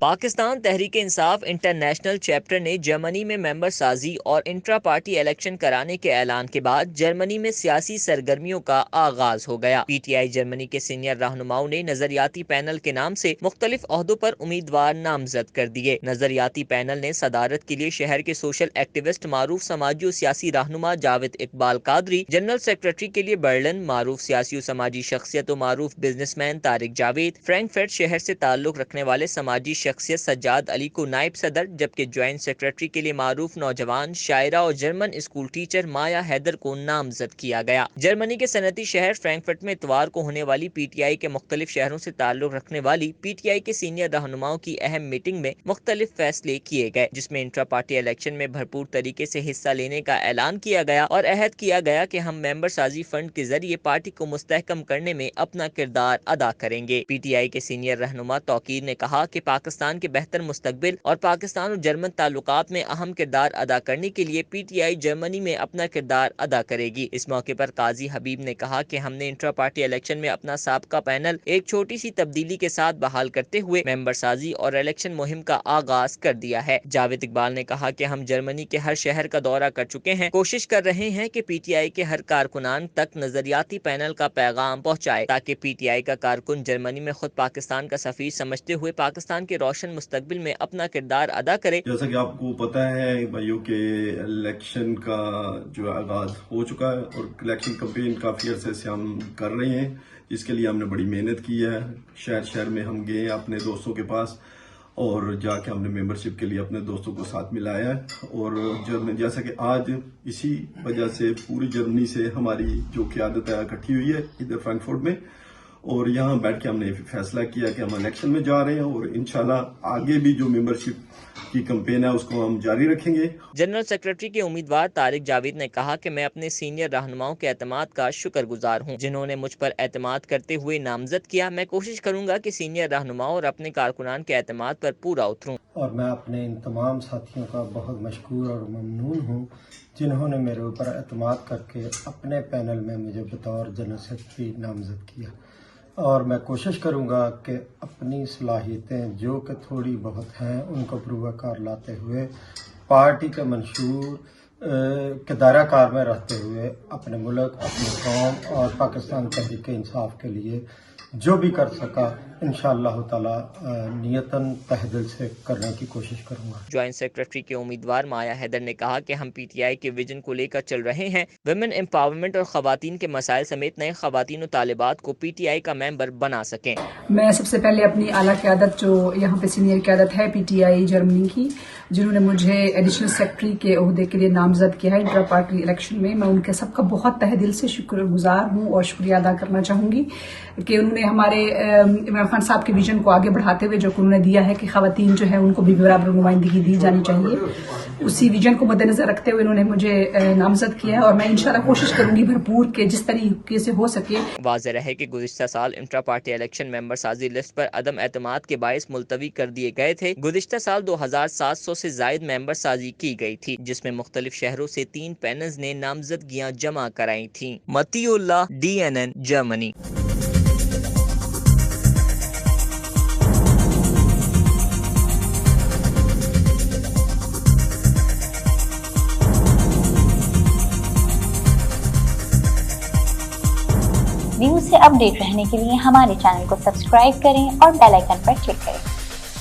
Pakistan Tehreek Insaf international chapter نے جرمنی میں ممبر سازی اور انٹرا پارٹی الیکشن کرانے کے اعلان کے بعد جرمنی میں سیاسی سرگرمیوں کا آغاز ہو گیا۔ پی ٹی آئی جرمنی کے سینئر رہنماؤں نے نظریاتی پینل کے نام سے مختلف عہدوں پر امیدوار نامزد کر دیے۔ نظریاتی پینل نے صدارت کے لیے شہر کے سوشل ایکٹیوسٹ، معروف سماجی و سیاسی رہنما جاوید اقبال قادری، جنرل سیکرٹری کے لیے برلن، معروف سیاسی و سماجی شخصیت و معروف business man Tariq Javed, Frankfurt شہر سے تعلق رکھنے والے سماجی شخصیت سجاد علی کو نائب صدر، جبکہ جوائنٹ سیکرٹری کے لیے معروف نوجوان شاعرہ اور جرمن اسکول ٹیچر مایا حیدر کو نامزد کیا گیا۔ جرمنی کے صنعتی شہر فرینکفرٹ میں اتوار کو ہونے والی پی ٹی آئی کے مختلف شہروں سے تعلق رکھنے والی پی ٹی آئی کے سینئر رہنماؤں کی اہم میٹنگ میں مختلف فیصلے کیے گئے، جس میں انٹرا پارٹی الیکشن میں بھرپور طریقے سے حصہ لینے کا اعلان کیا گیا اور عہد کیا گیا کہ ہم ممبر سازی فنڈ کے ذریعے پارٹی کو مستحکم کرنے میں اپنا کردار ادا کریں گے۔ پی ٹی آئی کے سینئر رہنما توقیر نے کہا کہ پاکستان کے بہتر مستقبل اور پاکستان اور جرمن تعلقات میں اہم کردار ادا کرنے کے لیے پی ٹی آئی جرمنی میں اپنا کردار ادا کرے گی۔ اس موقع پر قاضی حبیب نے کہا کہ ہم نے انٹرا پارٹی الیکشن میں اپنا سابقہ پینل ایک چھوٹی سی تبدیلی کے ساتھ بحال کرتے ہوئے ممبر سازی اور الیکشن مہم کا آغاز کر دیا ہے۔ جاوید اقبال نے کہا کہ ہم جرمنی کے ہر شہر کا دورہ کر چکے ہیں، کوشش کر رہے ہیں کہ پی ٹی آئی کے ہر کارکنان تک نظریاتی پینل کا پیغام پہنچائے تاکہ پی ٹی آئی کا کارکن جرمنی میں خود پاکستان کا سفیر سمجھتے ہوئے پاکستان کے روشن مستقبل میں اپنا کردار ادا کرے۔ جیسا کہ آپ کو پتا ہے بھائیوں کے الیکشن کا جو آغاز ہو چکا ہے اور الیکشن کمپین کافی عرصے سے ہم کر رہے ہیں، جس کے لیے ہم نے بڑی محنت کی ہے۔ شہر شہر میں ہم گئے اپنے دوستوں کے پاس اور جا کے ہم نے ممبرشپ کے لیے اپنے دوستوں کو ساتھ ملایا ہے، اور جیسا کہ آج اسی وجہ سے پوری جرمنی سے ہماری جو قیادت ہے اکٹھی ہوئی ہے ادھر فرینکفرٹ میں، اور یہاں بیٹھ کے ہم نے فیصلہ کیا کہ ہم الیکشن میں جا رہے ہیں اور انشاءاللہ آگے بھی جو ممبرشپ کی کمپین ہے اس کو ہم جاری رکھیں گے۔ جنرل سیکرٹری کے امیدوار طارق جاوید نے کہا کہ میں اپنے سینئر رہنماؤں کے اعتماد کا شکر گزار ہوں، جنہوں نے مجھ پر اعتماد کرتے ہوئے نامزد کیا۔ میں کوشش کروں گا کہ سینئر رہنماؤں اور اپنے کارکنان کے اعتماد پر پورا اتروں۔ اور میں اپنے ان تمام ساتھیوں کا بہت مشکور اور ممنون ہوں جنہوں نے میرے اوپر اعتماد کر کے اپنے پینل میں مجھے بطور جنرل سیکرٹری نامزد کیا، اور میں کوشش کروں گا کہ اپنی صلاحیتیں جو کہ تھوڑی بہت ہیں ان کو پروہ کار لاتے ہوئے پارٹی کے منشور کے دائرہ کار میں رہتے ہوئے اپنے ملک، اپنی قوم اور پاکستان تحریک انصاف کے لیے جو بھی کر سکا انشاءاللہ تعالی نیتاً تہ دل سے کرنے کی کوشش کروں گا۔ جوائنٹ سیکرٹری کے امیدوار مایا حیدر نے کہا کہ ہم پی ٹی آئی کے ویژن کو لے کر چل رہے ہیں، ویمن امپاورمنٹ اور خواتین کے مسائل سمیت نئے خواتین و طالبات کو پی ٹی آئی کا ممبر بنا سکیں۔ میں سب سے پہلے اپنی اعلیٰ قیادت جو یہاں پہ سینئر قیادت ہے پی ٹی آئی جرمنی کی، جنہوں نے مجھے ایڈیشنل سیکرٹری کے عہدے کے لیے نامزد کیا ہے انٹرا پارٹی الیکشن میں ان کے سب کا بہت تہ دل سے شکر گزار ہوں اور شکریہ ادا کرنا چاہوں گی کہ انہوں نے ہمارے عمران خان صاحب کے ویژن کو آگے بڑھاتے ہوئے جو انہوں نے دیا ہے کہ خواتین جو ہے ان کو بھی برابر نمائندگی دی جانی چاہیے، اسی ویژن کو مد نظر رکھتے ہوئے انہوں نے مجھے نامزد کیا ہے، اور میں انشاءاللہ کوشش کروں گی بھرپور کہ جس طریقے سے ہو سکے۔ واضح رہے کہ گزشتہ سال انٹرا پارٹی الیکشن ممبر سازی لسٹ پر عدم اعتماد کے باعث ملتوی کر دیے گئے تھے۔ گزشتہ سال 2700 سے زائد ممبر سازی کی گئی تھی، جس میں مختلف شہروں سے 3 پینلز نے نامزدگیاں جمع کرائی تھیں۔ متی اللہ، DNN جرمنی۔ نیوز سے اپ ڈیٹ رہنے کے لیے ہمارے چینل کو سبسکرائب کریں اور بیل آئیکن پر کلک کریں۔